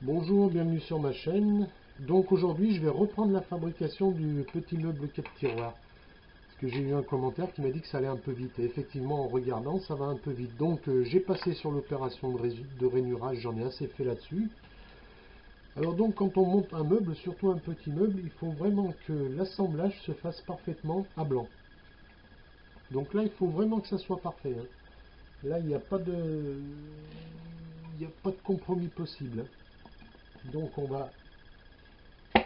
Bonjour, bienvenue sur ma chaîne. Donc aujourd'hui je vais reprendre la fabrication du petit meuble 4 tiroirs. Parce que j'ai eu un commentaire qui m'a dit que ça allait un peu vite. Et effectivement en regardant ça va un peu vite. Donc j'ai passé sur l'opération de rainurage, j'en ai assez fait là-dessus. Alors donc quand on monte un meuble, surtout un petit meuble, il faut vraiment que l'assemblage se fasse parfaitement à blanc. Donc là il faut vraiment que ça soit parfait, hein. Là il n'y a pas de... compromis possible, hein. Donc on va...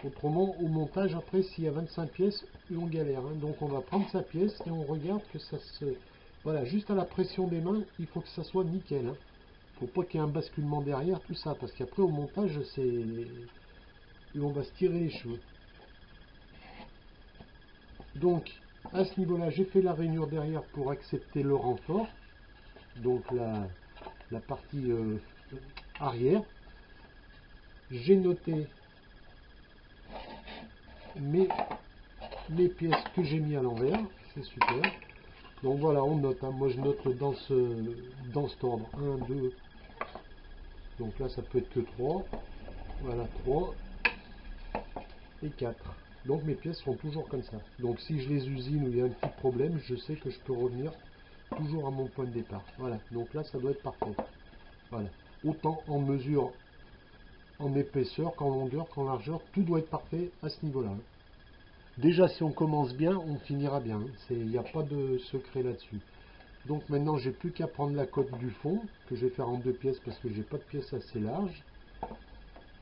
Autrement, au montage, après, s'il y a 25 pièces, on galère, hein. Donc on va prendre sa pièce et on regarde que ça se... Voilà, juste à la pression des mains, il faut que ça soit nickel, hein. Faut pas qu'il y ait un basculement derrière, tout ça, parce qu'après au montage, c'est... Et on va se tirer les cheveux. Donc, à ce niveau-là, j'ai fait la rainure derrière pour accepter le renfort. Donc la partie arrière. J'ai noté mes pièces que j'ai mis à l'envers, c'est super. Donc voilà, on note, hein. Moi je note dans cet ordre. 1, 2. Donc là ça peut être que 3. Voilà, 3 et 4. Donc mes pièces sont toujours comme ça. Donc si je les usine ou il y a un petit problème, je sais que je peux revenir toujours à mon point de départ. Voilà, donc là ça doit être parfait. Voilà. Autant en mesure, en épaisseur, qu'en longueur, qu'en largeur, tout doit être parfait à ce niveau-là. Déjà si on commence bien, on finira bien. Il n'y a pas de secret là-dessus. Donc maintenant j'ai plus qu'à prendre la cote du fond que je vais faire en 2 pièces parce que j'ai pas de pièce assez large.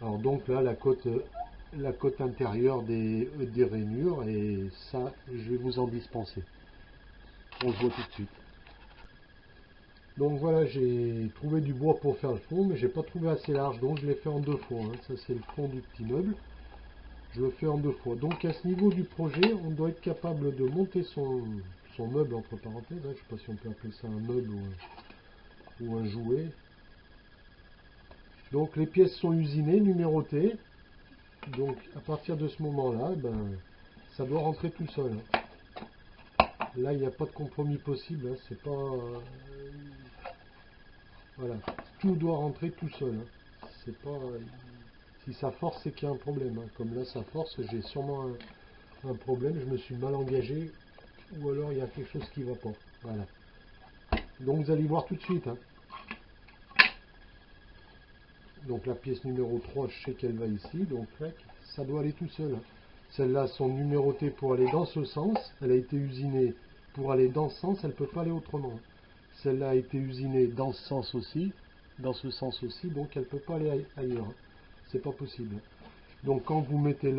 Alors donc là la cote intérieure des rainures, et ça je vais vous en dispenser. On se voit tout de suite. Donc voilà, j'ai trouvé du bois pour faire le fond, mais j'ai pas trouvé assez large, donc je l'ai fait en 2 fois, hein. Ça c'est le fond du petit meuble. Je le fais en 2 fois. Donc à ce niveau du projet, on doit être capable de monter son meuble entre parenthèses, hein. Je sais pas si on peut appeler ça un meuble ou un jouet. Donc les pièces sont usinées, numérotées. Donc à partir de ce moment-là, ben, ça doit rentrer tout seul, hein. Là, il n'y a pas de compromis possible, hein. C'est pas... voilà. Tout doit rentrer tout seul, hein. C'est pas... si ça force, c'est qu'il y a un problème, hein. Comme là, ça force, j'ai sûrement un problème. Je me suis mal engagé. Ou alors, il y a quelque chose qui ne va pas. Voilà. Donc vous allez voir tout de suite, hein. Donc la pièce numéro 3, je sais qu'elle va ici, donc ça doit aller tout seul, hein. Celles-là sont numérotées pour aller dans ce sens, elle a été usinée pour aller dans ce sens, elle ne peut pas aller autrement. Celle-là a été usinée dans ce sens aussi, donc elle ne peut pas aller ailleurs, hein. C'est pas possible. Donc quand vous mettez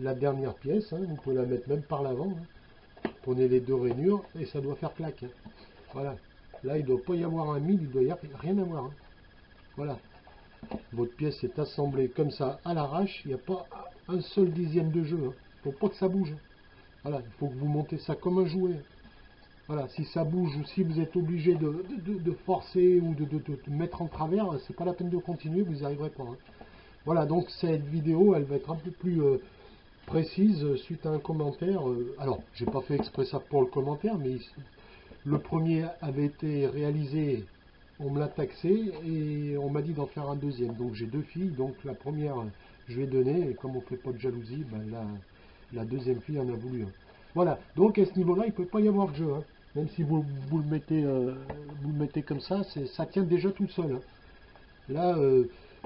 la dernière pièce, hein, vous pouvez la mettre même par l'avant, hein. Prenez les 2 rainures et ça doit faire claque, hein. Voilà. Là, il ne doit pas y avoir un mille, il ne doit y avoir rien avoir, hein. Voilà. Votre pièce est assemblée comme ça à l'arrache, il n'y a pas un seul dixième de jeu, hein. Il ne faut pas que ça bouge. Voilà, il faut que vous montez ça comme un jouet. Voilà, si ça bouge ou si vous êtes obligé de forcer ou de mettre en travers, c'est pas la peine de continuer, vous n'y arriverez pas, hein. Voilà, donc cette vidéo, elle va être un peu plus précise suite à un commentaire. Alors, j'ai pas fait exprès ça pour le commentaire, mais le premier avait été réalisé, on me l'a taxé et on m'a dit d'en faire un deuxième. Donc j'ai 2 filles, donc la première je vais donner, et comme on ne fait pas de jalousie, ben la deuxième fille en a voulu un. Voilà, donc à ce niveau-là, il ne peut pas y avoir de jeu, hein. Même si vous le mettez comme ça, ça tient déjà tout seul, hein. Là,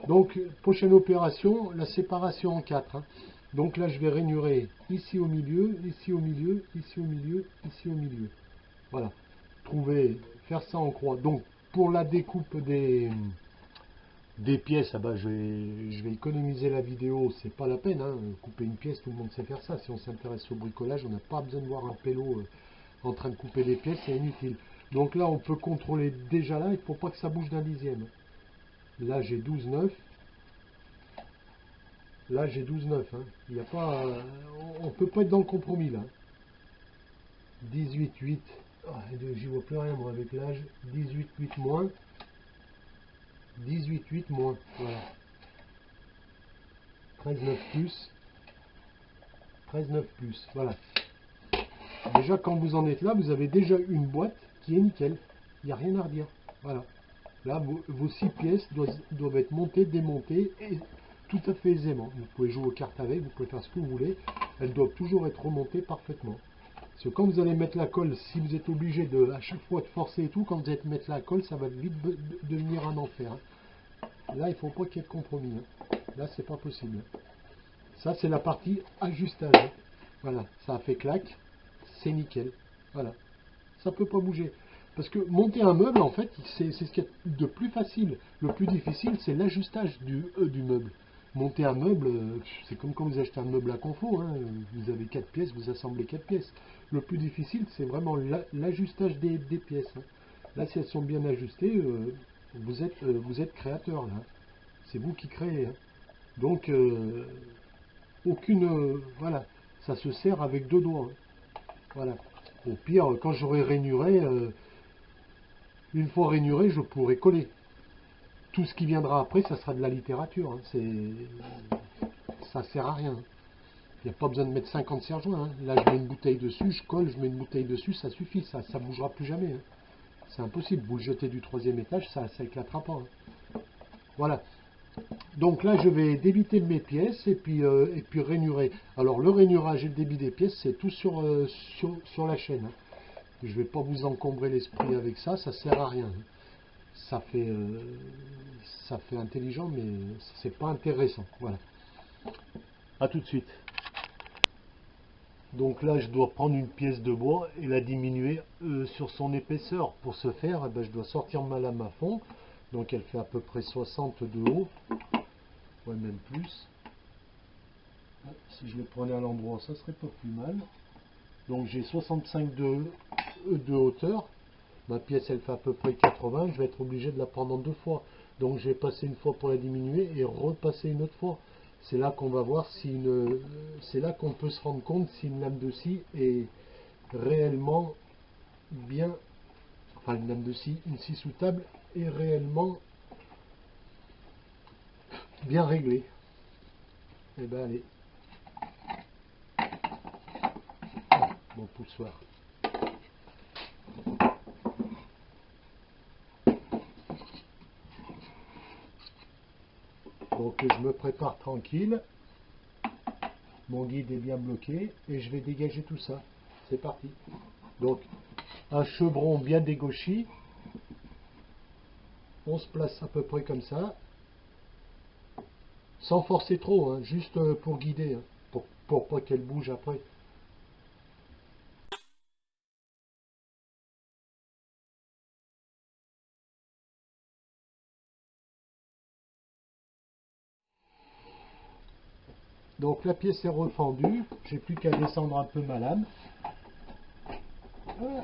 donc prochaine opération, la séparation en 4, hein. Donc là, je vais rainurer ici au milieu, ici au milieu, ici au milieu, ici au milieu. Voilà. Faire ça en croix. Donc, pour la découpe des pièces, ah ben, je vais économiser la vidéo, c'est pas la peine, hein. Couper une pièce, tout le monde sait faire ça. Si on s'intéresse au bricolage, on n'a pas besoin de voir un pélo en train de couper des pièces, c'est inutile. Donc là, on peut contrôler déjà là, il ne faut pas que ça bouge d'un dixième. Là, j'ai 12,9. Là, j'ai 12,9, hein. Il y a pas, on ne peut pas être dans le compromis là. 18,8. J'y vois plus rien moi avec l'âge. 18,8 moins. 18,8 moins. Voilà. 13,9 plus. 13,9 plus. Voilà. Déjà, quand vous en êtes là, vous avez déjà une boîte qui est nickel. Il n'y a rien à redire. Voilà. Là, vos 6 pièces doivent être montées, démontées, et tout à fait aisément. Vous pouvez jouer aux cartes avec, vous pouvez faire ce que vous voulez. Elles doivent toujours être remontées parfaitement. Parce que quand vous allez mettre la colle, si vous êtes obligé de à chaque fois de forcer et tout, quand vous allez mettre la colle, ça va vite devenir un enfer. Là, il ne faut pas qu'il y ait de compromis. Là, c'est pas possible. Ça, c'est la partie ajustage. Voilà, ça a fait claque, c'est nickel. Voilà, ça peut pas bouger. Parce que monter un meuble, en fait, c'est ce qu'il y a de plus facile. Le plus difficile, c'est l'ajustage du meuble. Monter un meuble, c'est comme quand vous achetez un meuble à confort. Hein. Vous avez 4 pièces, vous assemblez 4 pièces. Le plus difficile, c'est vraiment l'ajustage des pièces. Hein. Là, si elles sont bien ajustées, vous êtes créateur. Là. C'est vous qui créez. Hein. Donc, voilà, ça se sert avec 2 doigts. Hein. Voilà. Au pire, quand j'aurai rainuré, une fois rainuré, je pourrai coller. Tout ce qui viendra après, ça sera de la littérature. Hein. Ça sert à rien. Il n'y a pas besoin de mettre 50 serre-joints. Hein. Là, je mets une bouteille dessus, je colle, je mets une bouteille dessus, ça suffit. Ça ne bougera plus jamais. Hein. C'est impossible. Vous le jetez du 3e étage, ça éclatera pas. Hein. Voilà. Donc là, je vais débiter mes pièces et puis rainurer. Alors, le rainurage et le débit des pièces, c'est tout sur la chaîne. Hein. Je ne vais pas vous encombrer l'esprit avec ça, ça sert à rien. Ça fait intelligent, mais c'est pas intéressant. Voilà. À tout de suite. Donc là, je dois prendre une pièce de bois et la diminuer sur son épaisseur. Pour ce faire, eh ben, je dois sortir ma lame à fond. Donc elle fait à peu près 60 de haut. Ouais, même plus. Si je le prenais à l'endroit, ça serait pas plus mal. Donc j'ai 65 de hauteur. Ma pièce, elle fait à peu près 80. Je vais être obligé de la prendre en 2 fois. Donc je vais passer une fois pour la diminuer et repasser une autre fois. C'est là qu'on va voir si c'est là qu'on peut se rendre compte si une lame de scie est réellement bien, enfin une lame de scie, une scie sous table est réellement bien réglée. Et ben allez, mon poussoir. Donc je me prépare tranquille. Mon guide est bien bloqué et je vais dégager tout ça. C'est parti. Donc un chevron bien dégauchi. On se place à peu près comme ça. Sans forcer trop, hein, juste pour guider, hein, pour pas qu'elle bouge après. Donc la pièce est refendue, j'ai plus qu'à descendre un peu ma lame. Voilà.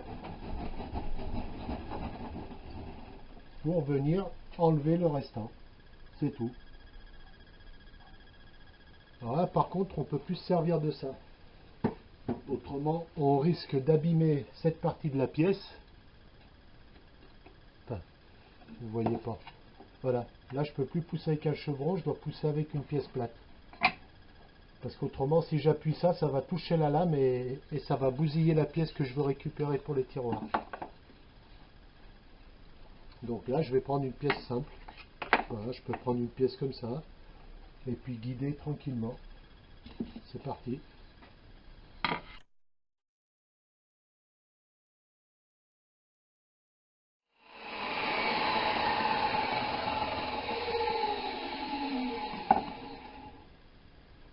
Pour venir enlever le restant. C'est tout. Alors là, par contre, on ne peut plus se servir de ça. Autrement, on risque d'abîmer cette partie de la pièce. Enfin, vous voyez pas. Voilà. Là, je ne peux plus pousser avec un chevron, je dois pousser avec une pièce plate. Parce qu'autrement, si j'appuie ça, ça va toucher la lame et ça va bousiller la pièce que je veux récupérer pour les tiroirs. Donc là, je vais prendre une pièce simple. Voilà, je peux prendre une pièce comme ça. Et puis guider tranquillement. C'est parti.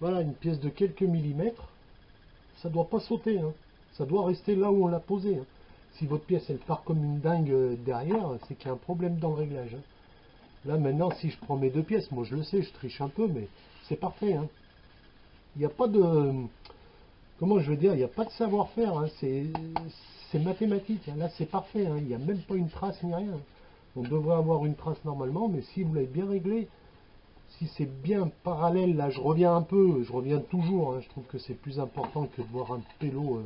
Voilà, une pièce de quelques millimètres. Ça ne doit pas sauter. Hein. Ça doit rester là où on l'a posé. Hein. Si votre pièce, elle part comme une dingue derrière, c'est qu'il y a un problème dans le réglage. Hein. Là, maintenant, si je prends mes 2 pièces, moi je le sais, je triche un peu, mais c'est parfait. Hein. Il n'y a pas de... Comment je veux dire, il n'y a pas de savoir-faire, hein. C'est mathématique, hein. Là c'est parfait, hein. Il n'y a même pas une trace ni rien. On devrait avoir une trace normalement, mais si vous l'avez bien réglé, si c'est bien parallèle, là je reviens toujours, hein. Je trouve que c'est plus important que de voir un pélo,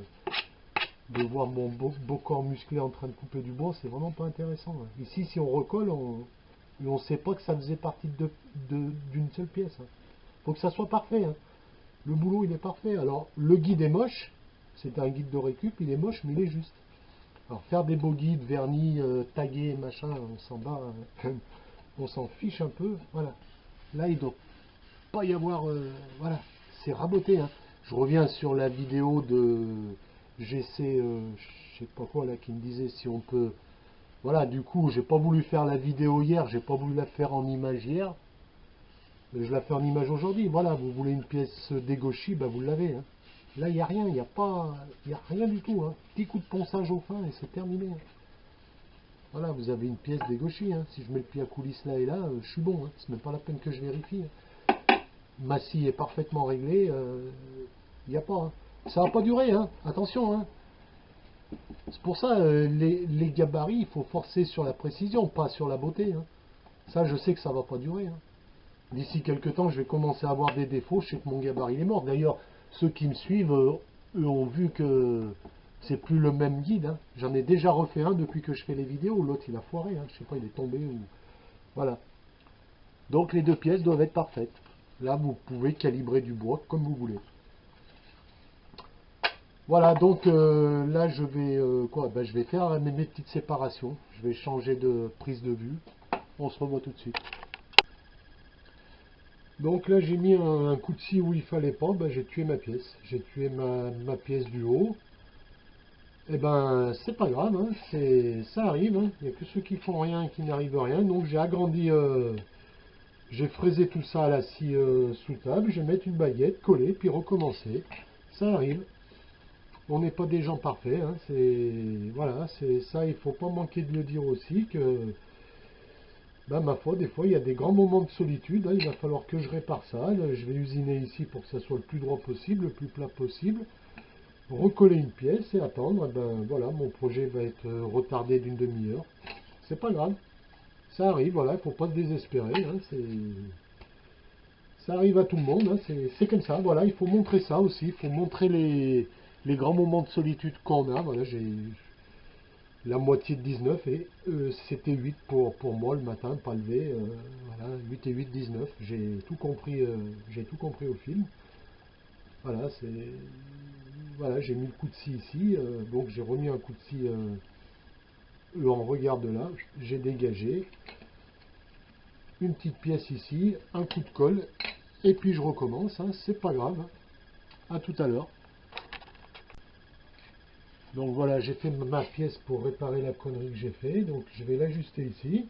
de voir mon beau corps musclé en train de couper du bois, c'est vraiment pas intéressant. Hein. Ici, si on recolle, on ne sait pas que ça faisait partie d'une seule pièce. Hein. Faut que ça soit parfait. Hein. Le boulot, il est parfait. Alors, le guide est moche. C'est un guide de récup, il est moche, mais il est juste. Alors faire des beaux guides, vernis, tagués, machin, on s'en bat, on s'en fiche un peu, voilà. Là, il ne doit pas y avoir, voilà, c'est raboté, hein. Je reviens sur la vidéo de GC, je sais pas quoi là, qui me disait si on peut, voilà, du coup, j'ai pas voulu faire la vidéo hier, j'ai pas voulu la faire en image hier, je la fais en image aujourd'hui. Voilà, vous voulez une pièce dégauchie, bah vous l'avez, hein. Là, il n'y a rien, il n'y a pas, il y a rien du tout, hein. Petit coup de ponçage au fin et c'est terminé, hein. Voilà, vous avez une pièce dégauchie, hein. Si je mets le pied à coulisses là et là, je suis bon, hein. C'est même pas la peine que je vérifie, hein. Ma scie est parfaitement réglée, il n'y a pas, hein. Ça va pas durer, hein. Attention, hein. C'est pour ça, les gabarits, il faut forcer sur la précision, pas sur la beauté, hein. Ça, je sais que ça va pas durer, hein. D'ici quelques temps, je vais commencer à avoir des défauts. Je sais que mon gabarit il est mort. D'ailleurs, ceux qui me suivent, eux ont vu que c'est plus le même guide, hein. J'en ai déjà refait un depuis que je fais les vidéos. L'autre, il a foiré, hein. Je sais pas, il est tombé ou... Voilà. Donc, les deux pièces doivent être parfaites. Là, vous pouvez calibrer du bois comme vous voulez. Voilà, donc là, je vais quoi? Ben, je vais faire mes petites séparations. Je vais changer de prise de vue. On se revoit tout de suite. Donc là j'ai mis un coup de scie où il fallait pas, ben, j'ai tué ma pièce. J'ai tué ma pièce du haut. Et ben c'est pas grave, hein, ça arrive, hein. Il n'y a que ceux qui font rien et qui n'arrivent à rien. Donc j'ai agrandi, j'ai fraisé tout ça à la scie sous table, je vais mettre une baguette, coller, puis recommencer. Ça arrive. On n'est pas des gens parfaits, hein, voilà, c'est ça, il faut pas manquer de le dire aussi que ben, ma foi, des fois, il y a des grands moments de solitude, hein, il va falloir que je répare ça. Là, je vais usiner ici pour que ça soit le plus droit possible, le plus plat possible. Recoller une pièce et attendre. Ben, voilà, mon projet va être retardé d'une demi-heure. C'est pas grave. Ça arrive, voilà, il ne faut pas se désespérer. Hein, ça arrive à tout le monde, hein, c'est comme ça. Voilà, il faut montrer ça aussi. Il faut montrer les grands moments de solitude qu'on a. Voilà, j'ai la moitié de 19 et c'était 8 pour moi le matin, pas levé. Voilà, 8 et 8, 19. J'ai tout compris au film. Voilà, voilà, j'ai mis le coup de scie ici, donc j'ai remis un coup de scie en regard de là, j'ai dégagé une petite pièce ici, un coup de colle, et puis je recommence, hein, c'est pas grave. À tout à l'heure. Donc voilà, j'ai fait ma pièce pour réparer la connerie que j'ai fait. Donc je vais l'ajuster ici.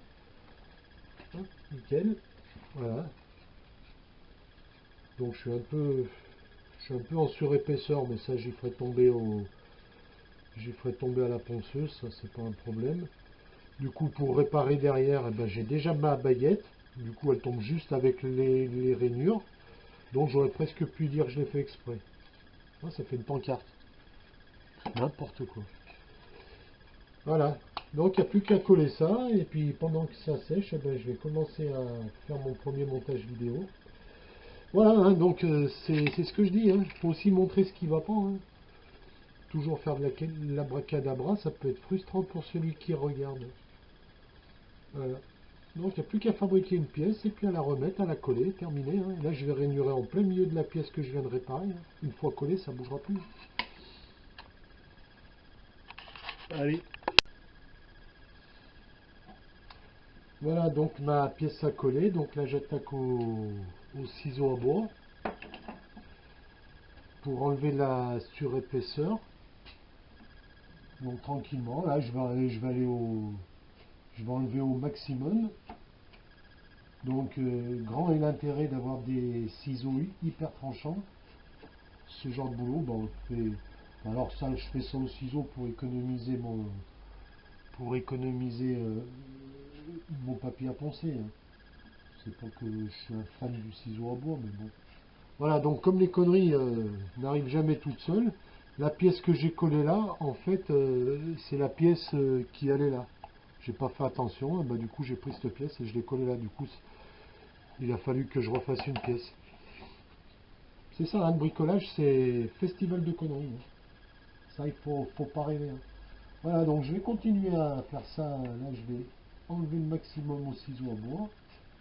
Hop, nickel. Voilà. Donc je suis un peu en surépaisseur, mais ça j'y ferai tomber à la ponceuse, ça c'est pas un problème. Du coup pour réparer derrière, eh ben, j'ai déjà ma baguette. Du coup elle tombe juste avec les rainures. Donc j'aurais presque pu dire que je l'ai fait exprès. Ah, ça fait une pancarte. N'importe quoi. Voilà, donc il n'y a plus qu'à coller ça, et puis pendant que ça sèche, eh ben, je vais commencer à faire mon premier montage vidéo. Voilà, hein, donc c'est ce que je dis, hein. Il faut aussi montrer ce qui va pas, hein. Toujours faire de l'abracadabra, ça peut être frustrant pour celui qui regarde. Voilà. Donc il n'y a plus qu'à fabriquer une pièce, et puis à la remettre, à la coller, terminé, hein. Là je vais rainurer en plein milieu de la pièce que je viens de réparer, hein. Une fois collée, ça ne bougera plus. Allez. Voilà donc ma pièce à coller. Donc là j'attaque au ciseau à bois pour enlever la surépaisseur. Donc tranquillement, là je vais enlever au maximum. Donc grand est l'intérêt d'avoir des ciseaux hyper tranchants. Ce genre de boulot, bon, alors ça je fais ça au ciseau pour économiser mon papier à poncer, hein. C'est pas que je suis un fan du ciseau à bois, mais bon. Voilà, donc comme les conneries n'arrivent jamais toutes seules, la pièce que j'ai collée là, en fait, c'est la pièce qui allait là. J'ai pas fait attention, et bah, du coup j'ai pris cette pièce et je l'ai collée là. Du coup, il a fallu que je refasse une pièce. C'est ça, hein, le bricolage, c'est festival de conneries, hein. Ça, il faut pas rêver, hein. Voilà, donc je vais continuer à faire ça. Là, je vais enlever le maximum au ciseau à bois.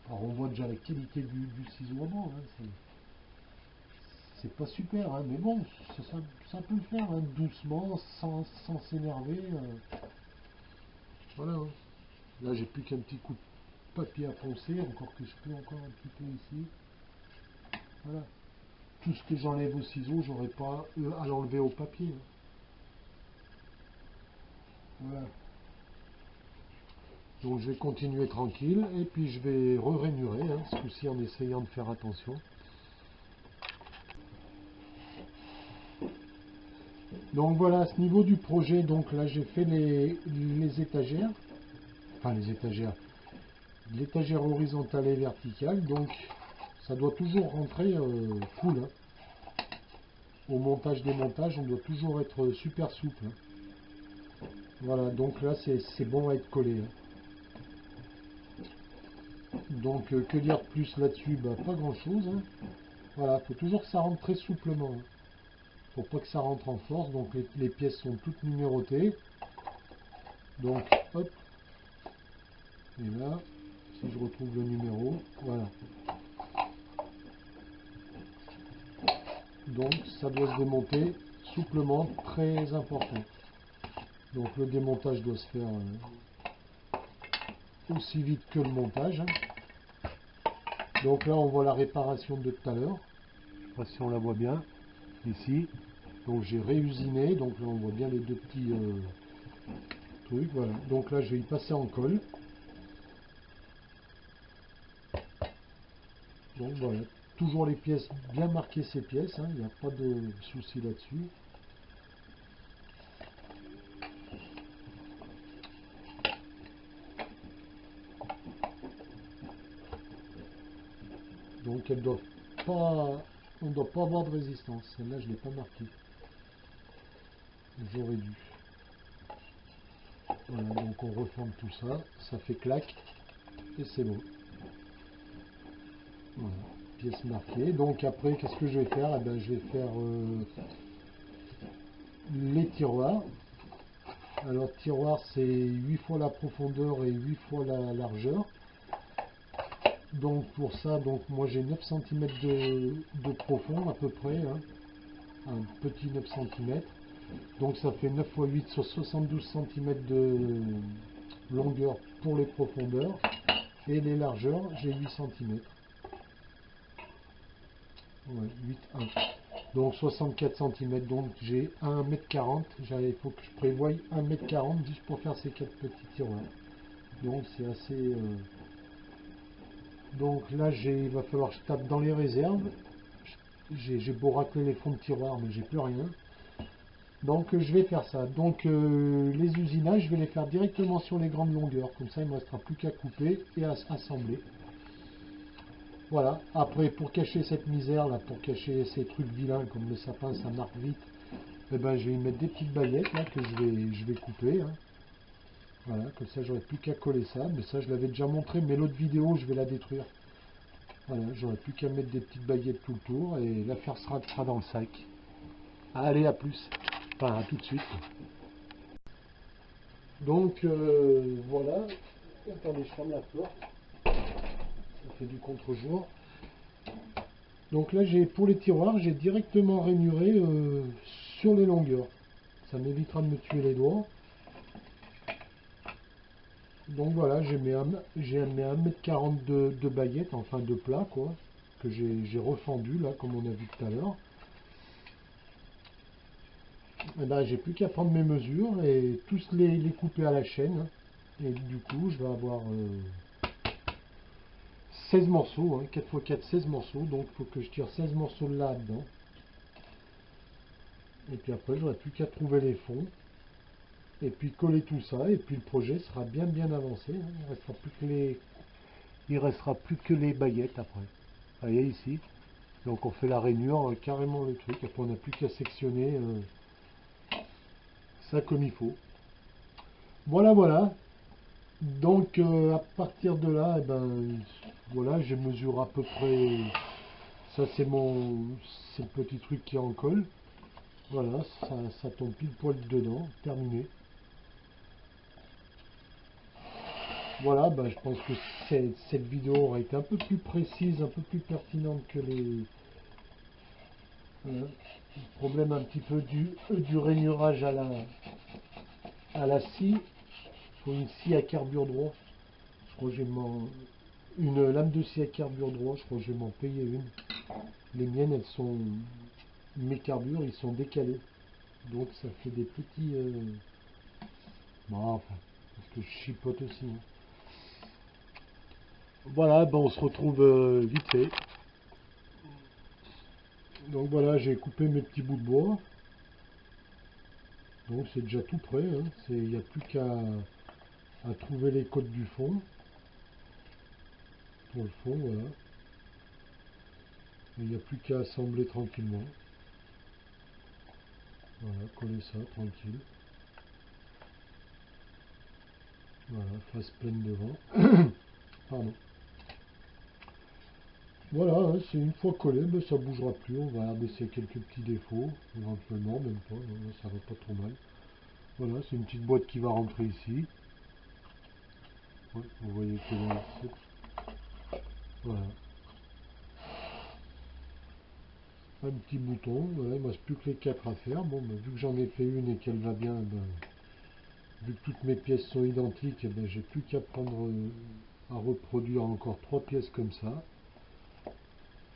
Alors, on voit déjà la qualité du ciseau à bois, hein. c'est pas super, hein, mais bon, ça peut le faire, hein, doucement, sans s'énerver. Voilà. Hein. Là, j'ai plus qu'un petit coup de papier à poncer, encore que je peux encore un petit peu ici. Voilà. Tout ce que j'enlève au ciseau, j'aurais pas à l'enlever au papier. Hein. Voilà. Donc je vais continuer tranquille et puis je vais re-rainurer, hein, ce coup-ci en essayant de faire attention. Donc voilà, à ce niveau du projet, donc là j'ai fait les étagères, enfin les étagères, l'étagère horizontale et verticale, donc ça doit toujours rentrer full. Hein. Au montage-démontage, on doit toujours être super souple. Hein. Voilà, donc là c'est bon à être collé. Hein. Donc que dire de plus là-dessus, bah, pas grand-chose. Hein. Voilà, il faut toujours que ça rentre très souplement. Hein. Pour pas que ça rentre en force, donc les pièces sont toutes numérotées. Donc hop, et là, si je retrouve le numéro, voilà. Donc ça doit se démonter souplement, très important. Donc le démontage doit se faire aussi vite que le montage. Donc là on voit la réparation de tout à l'heure. Je sais pas si on la voit bien, ici. Donc j'ai réusiné, donc là on voit bien les deux petits trucs, voilà. Donc là je vais y passer en colle. Donc voilà, toujours les pièces, bien marquer ces pièces, hein, il n'y a pas de souci là-dessus. Donc elles doivent pas, on ne doit pas avoir de résistance, celle-là je ne l'ai pas marquée. J'aurais dû. Voilà, donc on reforme tout ça, ça fait clac, et c'est bon. Voilà, pièce marquée. Donc après, qu'est-ce que je vais faire? Eh ben, je vais faire les tiroirs. Alors tiroir c'est 8 fois la profondeur et 8 fois la largeur. Donc pour ça, donc moi j'ai 9 cm de profond à peu près, hein, un petit 9 cm. Donc ça fait 9 x 8 sur 72 cm de longueur pour les profondeurs. Et les largeurs, j'ai 8 cm. Ouais, 8, 1. Donc 64 cm, donc j'ai 1,40 m. Il faut que je prévoie 1,40 m juste pour faire ces 4 petits tiroirs. Donc c'est assez... Donc là, il va falloir que je tape dans les réserves. J'ai beau racler les fonds de tiroir, mais j'ai plus rien. Donc je vais faire ça. Donc les usinages, je vais les faire directement sur les grandes longueurs. Comme ça, il ne me restera plus qu'à couper et à assembler. Voilà. Après, pour cacher cette misère là, pour cacher ces trucs vilains comme le sapin, ça marque vite. Eh ben, je vais y mettre des petites baguettes là que je vais couper. Hein. Voilà, comme ça, j'aurai plus qu'à coller ça. Mais ça, je l'avais déjà montré. Mais l'autre vidéo, je vais la détruire. Voilà, j'aurais plus qu'à mettre des petites baguettes tout le tour et l'affaire sera dans le sac. Allez, à plus. Enfin, à tout de suite. Donc, voilà. Attendez, je ferme la porte. Ça fait du contre-jour. Donc là, pour les tiroirs, j'ai directement rainuré sur les longueurs. Ça m'évitera de me tuer les doigts. Donc voilà, j'ai mis 1,40 m de baguettes, enfin de plat, quoi. Que j'ai refendu, là, comme on a vu tout à l'heure. Et ben, j'ai plus qu'à prendre mes mesures et tous les couper à la chaîne. Et du coup, je vais avoir 16 morceaux, hein, 4 x 4, 16 morceaux. Donc, il faut que je tire 16 morceaux de là-dedans. Et puis après, j'aurai plus qu'à trouver les fonds. Et puis coller tout ça. Et puis le projet sera bien avancé. Hein. Il restera plus que les baguettes après. Vous voyez ici. Donc on fait la rainure, carrément le truc. Après, on n'a plus qu'à sectionner ça comme il faut. Voilà. Donc à partir de là, eh ben, voilà, je mesure à peu près. Ça c'est le petit truc qui est en colle. Voilà, ça tombe pile poil dedans, terminé. Voilà, ben, je pense que cette vidéo aura été un peu plus précise, un peu plus pertinente Problème un petit peu du rainurage à la scie. Il faut une scie à carbure droit. Je crois que j'ai une lame de scie à carbure droit. Je crois que je vais m'en payer une. Les miennes, elles sont... Mes carbures, ils sont décalés. Donc ça fait des petits... Bon, enfin, parce que je chipote aussi. Hein. Voilà, ben on se retrouve vite fait. Donc voilà, j'ai coupé mes petits bouts de bois. Donc c'est déjà tout prêt. Hein. Il n'y a plus qu'à trouver les côtes du fond. Pour le fond, voilà. Il n'y a plus qu'à assembler tranquillement. Voilà, coller ça tranquille. Voilà, face pleine devant. Pardon. Voilà, hein, c'est une fois collé, ben, ça bougera plus. On va regarder s'il y a quelques petits défauts, éventuellement, même pas, non, ça va pas trop mal. Voilà, c'est une petite boîte qui va rentrer ici. Ouais, vous voyez que là, voilà. Un petit bouton, voilà, il ne me reste plus que les 4 à faire. Bon, ben, vu que j'en ai fait une et qu'elle va bien, ben, vu que toutes mes pièces sont identiques, ben, j'ai plus qu'à prendre à reproduire encore 3 pièces comme ça.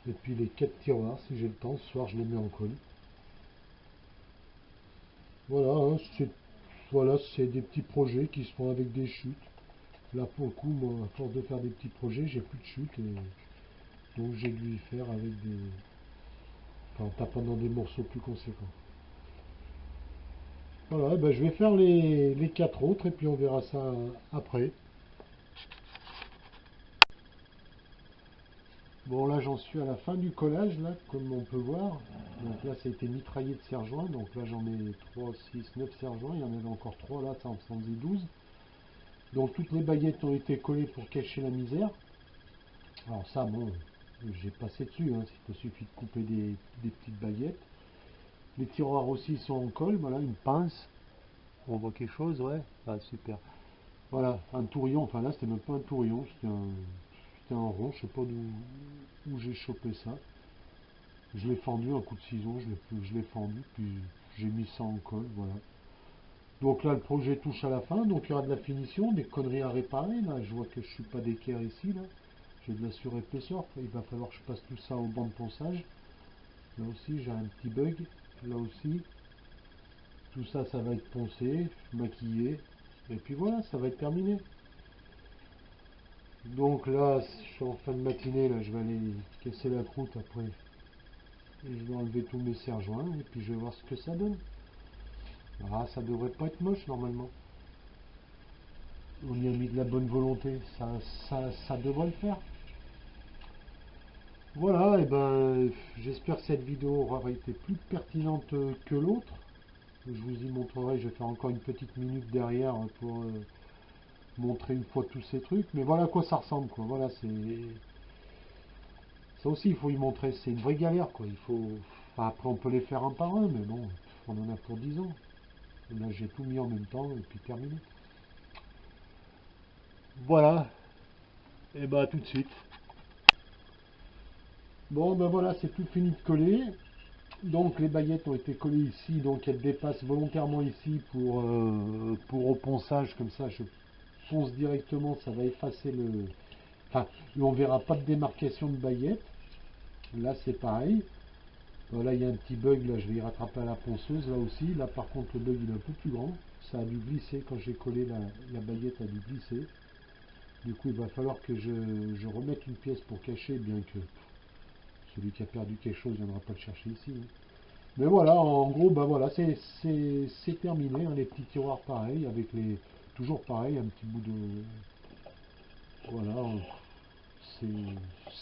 Et puis les 4 tiroirs, si j'ai le temps, ce soir je les mets en colle. Voilà, hein, c'est des petits projets qui se font avec des chutes. Là pour le coup, moi, à force de faire des petits projets, j'ai plus de chutes et donc j'ai dû y faire avec des. Enfin, en tapant dans des morceaux plus conséquents. Voilà, ben, je vais faire les 4 autres et puis on verra ça après. Bon là j'en suis à la fin du collage là, comme on peut voir. Donc là ça a été mitraillé de serre-joints. Donc là j'en ai 3, 6, 9 serre-joints. Il y en avait encore 3 là, ça en faisait 12. Donc toutes les baguettes ont été collées pour cacher la misère. Alors ça bon, j'ai passé dessus, hein. Il suffit de couper des petites baguettes. Les tiroirs aussi sont en colle, voilà, une pince. On voit quelque chose, ouais. Ah super. Voilà, un tourillon, enfin là c'était même pas un tourillon, c'était un rond, je sais pas où j'ai chopé ça. Je l'ai fendu, un coup de ciseau, je l'ai fendu, puis j'ai mis ça en colle, voilà. Donc là, le projet touche à la fin, donc il y aura de la finition, des conneries à réparer, là. Je vois que je suis pas d'équerre ici, là. J'ai de la surépaisseur, il va falloir que je passe tout ça au banc de ponçage. Là aussi, j'ai un petit bug, là aussi. Tout ça, ça va être poncé, maquillé, et puis voilà, ça va être terminé. Donc là, je suis en fin de matinée, là, je vais aller casser la croûte après. Et je vais enlever tous mes serre-joints, et puis je vais voir ce que ça donne. Ah, ça devrait pas être moche normalement. On y a mis de la bonne volonté, ça devrait le faire. Voilà, et ben j'espère que cette vidéo aura été plus pertinente que l'autre. Je vous y montrerai, je vais faire encore une petite minute derrière pour montrer une fois tous ces trucs. Mais voilà à quoi ça ressemble, quoi. Voilà, c'est. Ça aussi, il faut y montrer, c'est une vraie galère, quoi. Il faut. Enfin, après, on peut les faire un par un, mais bon, on en a pour 10 ans. Là, j'ai tout mis en même temps et puis terminé. Voilà, et bah tout de suite. Bon ben voilà, c'est tout fini de coller. Donc les baguettes ont été collées ici, donc elles dépassent volontairement ici pour au ponçage, comme ça je ponce directement, ça va effacer le. Enfin, on verra pas de démarcation de baguette. Là c'est pareil. Voilà, il y a un petit bug, là je vais y rattraper à la ponceuse, là aussi. Là par contre le bug il est un peu plus grand. Ça a dû glisser quand j'ai collé la baguette, a dû glisser. Du coup il va falloir que je remette une pièce pour cacher, bien que celui qui a perdu quelque chose ne viendra pas le chercher ici. Hein. Mais voilà, en gros, bah voilà, c'est terminé. Hein, les petits tiroirs pareils, avec les. Toujours pareil, un petit bout de. Voilà.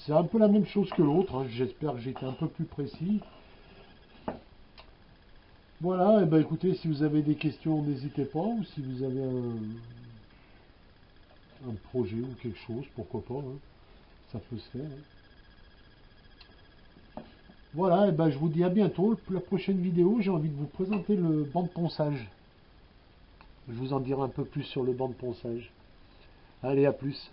C'est un peu la même chose que l'autre. Hein, j'espère que j'ai été un peu plus précis. Voilà, et ben écoutez, si vous avez des questions, n'hésitez pas. Ou si vous avez un projet ou quelque chose, pourquoi pas. Hein, ça peut se faire. Hein. Voilà, et ben je vous dis à bientôt. Pour la prochaine vidéo, j'ai envie de vous présenter le banc de ponçage. Je vous en dirai un peu plus sur le banc de ponçage. Allez, à plus.